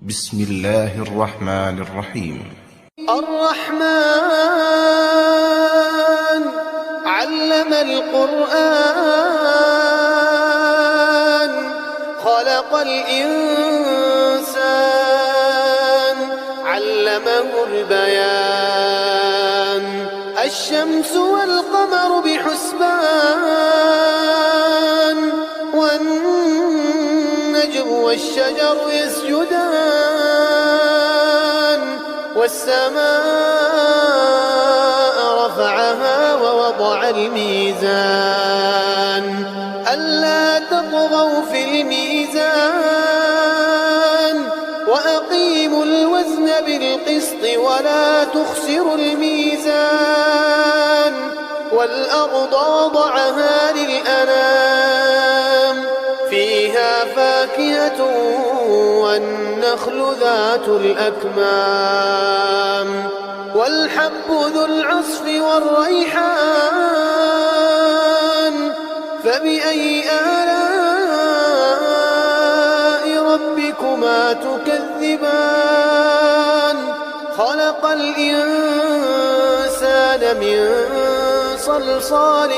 بسم الله الرحمن الرحيم. الرحمن علم القرآن خلق الإنسان علمه البيان الشمس والقمر بحسبان والنجم والشجر يسجدان والسماء رفعها ووضع الميزان ألا تطغوا في الميزان وأقيموا الوزن بالقسط ولا تخسروا الميزان والأرض وضعها للأنام فيها فاكهة والنخل ذات الأكمام والحب ذو العصف والريحان فبأي آلاء ربكما تكذبان خلق الإنسان من صلصال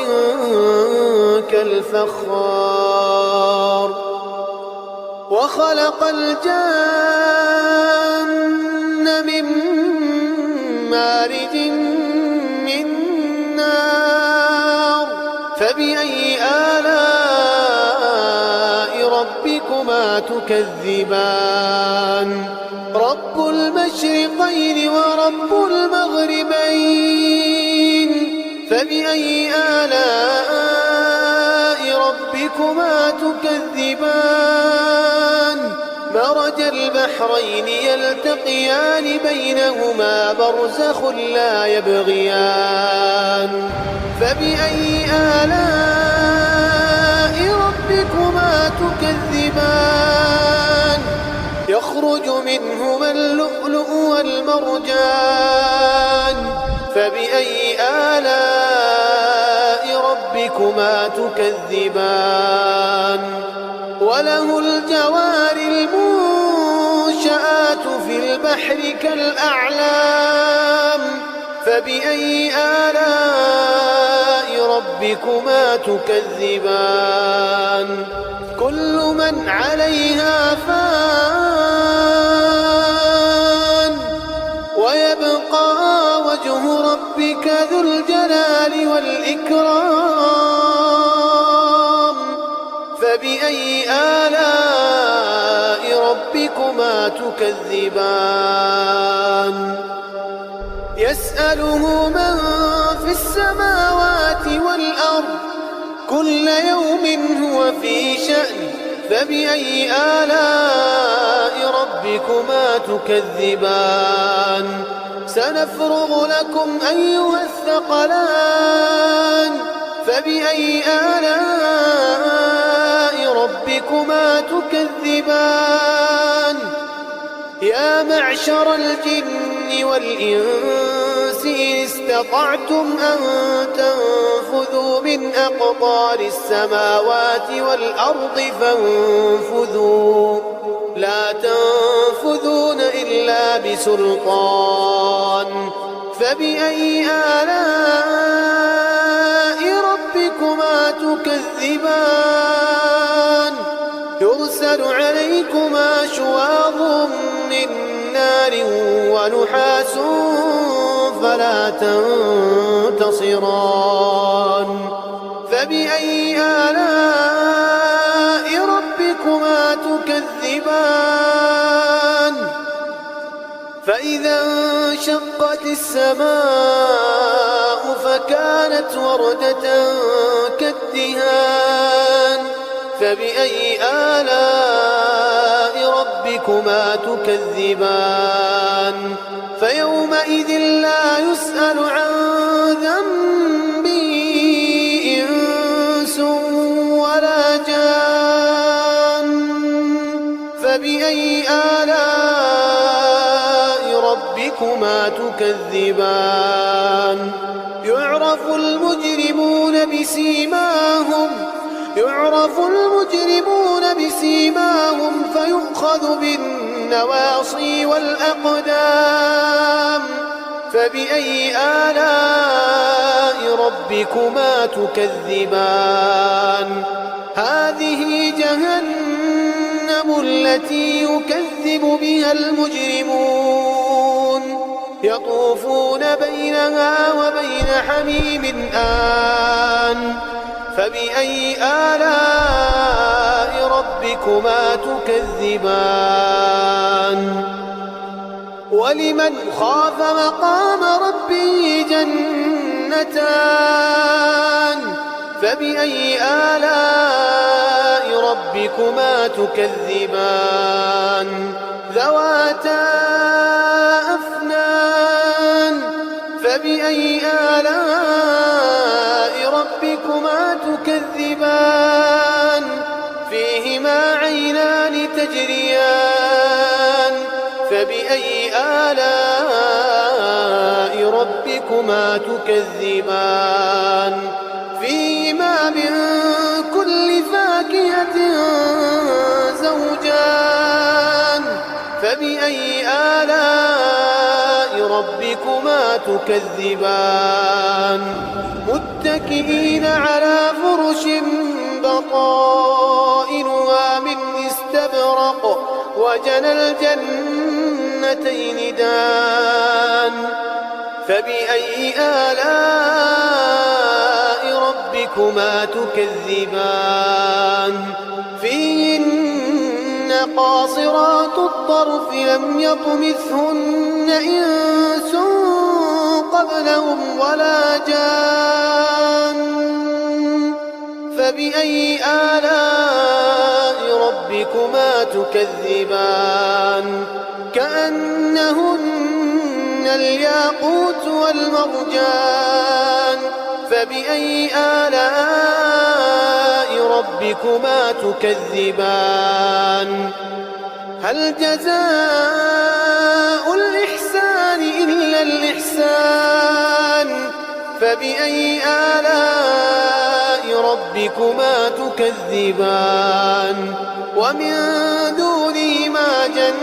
كالفخار وخلق الجن من مارج من نار فبأي آلاء ربكما تكذبان رب المشرقين ورب المغربين فبأي آلاء ربكما تكذبان مرج البحرين يلتقيان بينهما برزخ لا يبغيان فبأي آلاء ربكما تكذبان يخرج منهما اللؤلؤ والمرجان فبأي آلاء ربكما تكذبان وله الجوار المنشآت في البحر كالأعلام فبأي آلاء ربكما تكذبان كل من عليها فان ويبقى وجه ربك ذو الجلال والإكرام فبأي آلاء ربكما تكذبان يسأله من في السماوات والأرض كل يوم هو في شأن فبأي آلاء ربكما تكذبان سنفرغ لكم أيها الثقلان فبأي آلاء ربكما تكذبان يا معشر الجن والإنس إن استطعتم أن تنفذوا من أقطار السماوات والأرض فانفذوا لا تنفذون إلا بسلطان فبأي آلاء ربكما تكذبان يرسل عليكما شواظ من نار ونحاس فلا تنتصران فبأي آلاء ربكما تكذبان فإذا انشقت السماء فكانت وردة كالدهان فبأي آلاء ربكما تكذبان فيومئذ لا يسأل عن ذنبه إنس ولا جان فبأي آلاء ربكما تكذبان يعرف المجرمون بسيماهم يعرف المجرمون بسيماهم فيؤخذ بالنواصي والأقدام فبأي آلاء ربكما تكذبان هذه جهنم التي يكذب بها المجرمون يطوفون بينها وبين حميم آن فبأي آلاء ربكما تكذبان ولمن خاف مقام ربه جنتان فبأي آلاء ربكما تكذبان ذواتا أفنان فبأي آلاء ربكما تكذبان فيهما عينان تجريان فبأي آلاء ربكما تكذبان فيهما من كل فاكهة زوجان فبأي آلاء ربكما تكذبان متكئين على فرش بطائنها من استبرق وجنى الجنتين دان فبأي آلاء ربكما تكذبان فيهن قاصرات الطرف لم يطمثهن إنس قبلهم ولا جان فبأي آلاء ربكما تكذبان كأنهن الياقوت والمرجان فبأي آلاء ربكما تكذبان هل جزاء الإحسان إلا الإحسان فبأي آلاء ربكما تكذبان ومن دونهما جنتان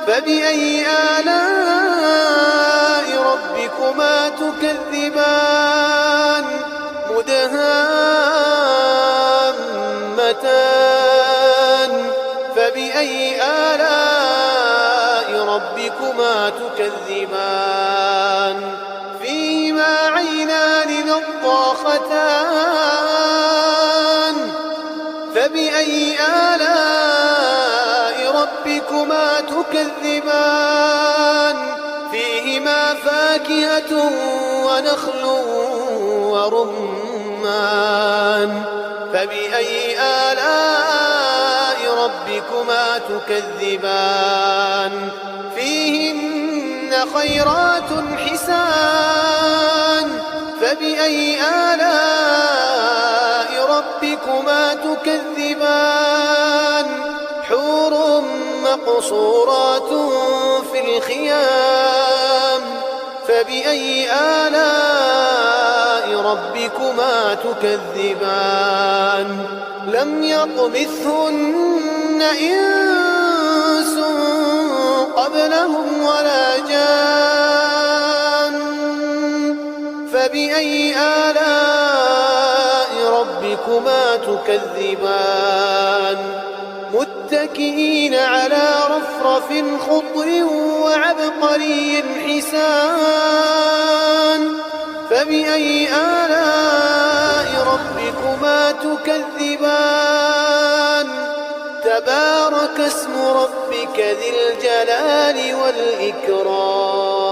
فبأي آلاء ربكما تكذبان مدهامتان فبأي آلاء ربكما تكذبان فيهما عينان نضاختان فبأي آلاء ربكما تكذبان فيهما فاكهة ونخل ورمان فبأي آلاء ربكما تكذبان فيهن خيرات حسان فبأي آلاء ربكما تكذبان حور مقصورات في الخيام فبأي آلاء ربكما تكذبان لم يطمثهن إنس قبلهم ولا جان فبأي آلاء ربكما تكذبان متكئين على رفرف خضر وعبقري حسان فبأي آلاء ربكما تكذبان تبارك اسم ربك ذي الجلال والإكرام